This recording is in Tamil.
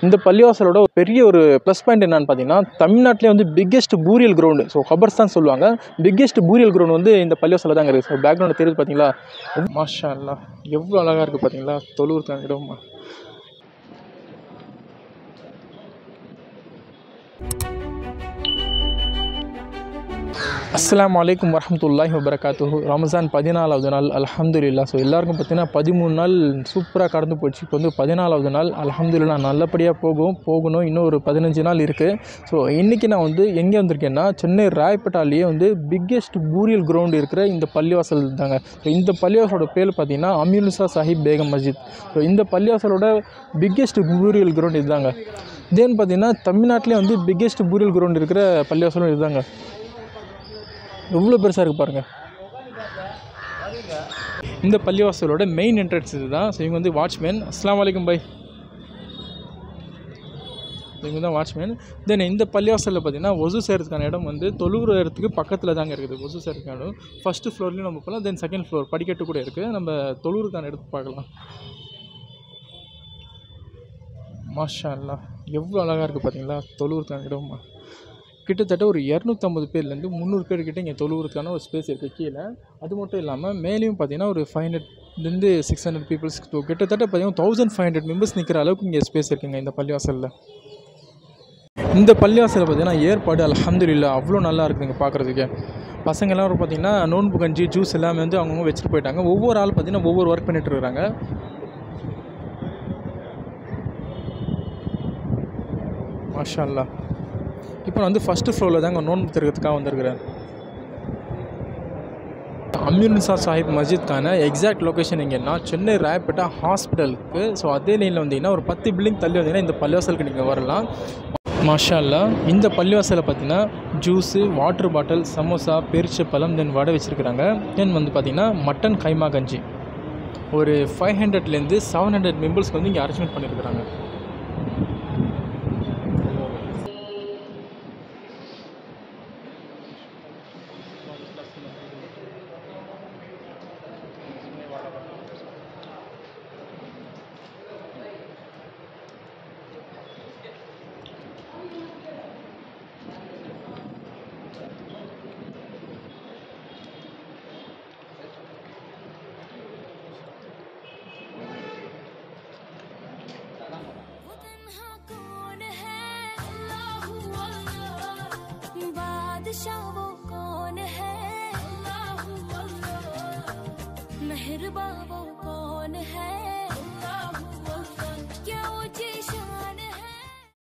இந்த பள்ளிவாசலோட பெரிய ஒரு ப்ளஸ் பாயிண்ட் என்னன்னு பார்த்தீங்கன்னா, தமிழ்நாட்டிலே வந்து பிக்கெஸ்ட் பூரியல் கிரவுண்டு. ஸோ கபர்ஸ்தான் சொல்லுவாங்க. பிக்கெஸ்ட் பூரியல் கிரவுண்ட் வந்து இந்த பள்ளிவாசல்ல தாங்க இருக்குது. ஸோ பேக்ரவுண்ட் தெரியுது பார்த்தீங்களா? மாஷா அல்லாஹ்! எவ்வளோ அழகாக இருக்குது பார்த்தீங்களா? தொழுவுறதுக்கான இடம். அஸ்ஸலாமு அலைக்கும் வரஹ்மத்துல்லாஹி வபரகாத்துஹு. ரமஸான் 14வது நாள் அல்ஹம்துலில்லாஹ். ஸோ எல்லாருக்கும் பார்த்தீங்கன்னா 13 நாள் சூப்பராக கடந்து போச்சு. இப்போ வந்து 14வது நாள் அல்ஹம்துலில்லாஹ் நல்லபடியாக போகணும். இன்னும் ஒரு 15 நாள் இருக்குது. ஸோ இன்றைக்கி நான் வந்து எங்கே வந்திருக்கேன்னா, சென்னை ராயப்பேட்டாலேயே வந்து பிக்கெஸ்ட் பூரியல் கிரவுண்டு இருக்கிற இந்த பள்ளிவாசல் தாங்க. ஸோ இந்த பள்ளிவாசலோட பேர் பார்த்தீங்கன்னா அமீனுசா சாஹிப் பேகம் மஸ்ஜித். ஸோ இந்த பள்ளிவாசலோட பிக்கெஸ்ட் பூரியல் கிரவுண்ட் இதுதாங்க. இதேன்னு பார்த்தீங்கன்னா தமிழ்நாட்டிலே வந்து பிக்கெஸ்ட் பூரியல் கிரவுண்ட் இருக்கிற பள்ளிவாசலும் இதுதாங்க. எவ்வளோ பெருசாக இருக்குது பாருங்கள். இந்த பள்ளிவாசலோட மெயின் என்ட்ரன்ஸ் இது தான். ஸோ இவங்க வந்து வாட்ச்மேன். அஸ்ஸலாமு அலைக்கும் பை. இவங்க தான் வாட்ச்மேன். தென் இந்த பள்ளிவாசலில் பார்த்தீங்கன்னா ஒசு செய்கிறதுக்கான இடம் வந்து தொழுகிற இடத்துக்கு பக்கத்தில் தாங்க இருக்குது. ஒசு செய்கிறதுக்கான இடம் ஃபஸ்ட்டு ஃப்ளோர்லேயும் நம்ம போகலாம். தென் செகண்ட் ஃப்ளோர் படிக்கட்டு கூட இருக்குது. நம்ம தொழுகிறதுக்கான இடத்துக்கு பார்க்கலாம். மாஷா அல்லாஹ்! எவ்வளோ அழகாக இருக்குது பார்த்தீங்களா? தொழுகிறதுக்கான இடம் கிட்டத்தட்ட ஒரு 250 பேர்லேருந்து 300 பேர்கிட்ட இங்கே தொழுகிறதுக்கான ஒரு ஸ்பேஸ் இருக்குது கீழே. அது மட்டும் இல்லாமல் மேலேயும் பார்த்தீங்கன்னா ஒரு 500லேருந்து 600 பீப்புள்ஸ் கிட்டத்தட்ட பார்த்தீங்கன்னா 1500 மெம்பர்ஸ் நிற்கிற அளவுக்கு இங்கே ஸ்பேஸ் இருக்குங்க இந்த பள்ளிவாசலில். இந்த பள்ளிவாசலில் பார்த்தீங்கன்னா ஏற்பாடு அல்ஹம்துலில்லாஹ் அவ்வளோ நல்லா இருக்குதுங்க பார்க்குறதுக்கு. பசங்கள்லாம் பார்த்தீங்கன்னா நோன்பு கஞ்சி ஜூஸ் எல்லாமே வந்து அவங்கவுங்க வச்சுட்டு போயிட்டாங்க. ஒவ்வொரு ஆள் பார்த்தீங்கன்னா ஒவ்வொரு ஒர்க் பண்ணிட்டு இருக்கிறாங்க. மாஷா அல்லாஹ்! இப்போ நான் வந்து ஃபஸ்ட்டு ஃப்ளோரில் தாங்க நோன்பு திறக்கிறதுக்காக வந்திருக்கிறேன். அமீனுசா சாஹிப் மஸ்ஜித்கான எக்ஸாக்ட் லொக்கேஷன் எங்கன்னா சென்னை ராயப்பேட்டா ஹாஸ்பிட்டலுக்கு. ஸோ அதே லைனில் வந்தீங்கன்னா ஒரு 10 பில்டிங் தள்ளி வந்தீங்கன்னா இந்த பள்ளிவாசலுக்கு நீங்கள் வரலாம். மாஷா அல்லாஹ்! இந்த பள்ளிவாசலில் பார்த்தீங்கன்னா ஜூஸு, வாட்டர் பாட்டில், சமோசா, பேரிச்சப்பழம், தென் வடை வச்சுருக்கிறாங்க. தென் வந்து பார்த்திங்கன்னா மட்டன் கைமா கஞ்சி. ஒரு 500லேருந்து 700 மெம்பர்ஸ்க்கு வந்து இங்கே அரேஞ்ச்மெண்ட் பண்ணியிருக்கிறாங்க. वो कौन है? मेहरबान वो